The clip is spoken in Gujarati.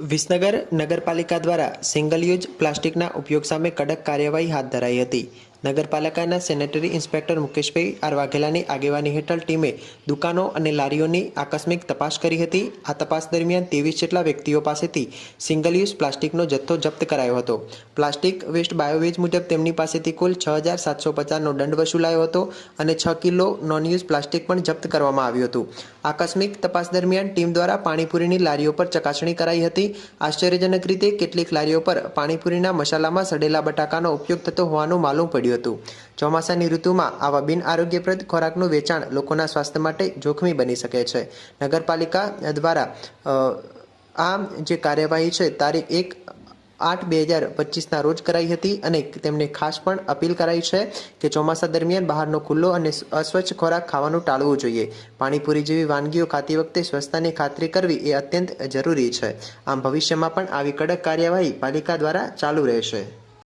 વિસનગર નગરપાલિકા દ્વારા સિંગલ યુઝ પ્લાસ્ટિકના ઉપયોગ સામે કડક કાર્યવાહી હાથ ધરાઈ હતી। નગરપાલિકાના સેનેટરી ઇન્સ્પેક્ટર મુકેશભાઈ આર વાઘેલાની આગેવાની હેઠળ ટીમે દુકાનો અને લારીઓની આકસ્મિક તપાસ કરી હતી। આ તપાસ દરમિયાન 23 જેટલા વ્યક્તિઓ પાસેથી સિંગલ યુઝ પ્લાસ્ટિકનો જથ્થો જપ્ત કરાયો હતો। પ્લાસ્ટિક વેસ્ટ બાયોવેજ મુજબ તેમની પાસેથી કુલ 6750નો દંડ વસૂલાયો હતો અને 6 કિલો નોન યુઝ પ્લાસ્ટિક પણ જપ્ત કરવામાં આવ્યું હતું। આકસ્મિક તપાસ દરમિયાન ટીમ દ્વારા પાણીપુરીની લારીઓ પર ચકાસણી કરાઈ હતી। આશ્ચર્યજનક રીતે કેટલીક લારીઓ પર પાણીપુરીના મસાલામાં સડેલા બટાકાનો ઉપયોગ થતો હોવાનું માલુમ પડ્યું હતું। ચોમાસાની ઋતુમાં આવા બિન આરોગ્યપ્રદ ખોરાકનું વેચાણ લોકોના સ્વાસ્થ્ય માટે જોખમી બની શકે છે। નગરપાલિકા દ્વારા આ જે કાર્યવાહી છે તારીખ 1/8/2025ના રોજ કરાઈ હતી અને તેમને ખાસ પણ અપીલ કરાઈ છે કે ચોમાસા દરમિયાન બહારનો ખુલ્લો અને અસ્વચ્છ ખોરાક ખાવાનું ટાળવું જોઈએ। પાણીપુરી જેવી વાનગીઓ ખાતી વખતે સ્વચ્છતાની ખાતરી કરવી એ અત્યંત જરૂરી છે। આમ ભવિષ્યમાં પણ આવી કડક કાર્યવાહી પાલિકા દ્વારા ચાલુ રહેશે।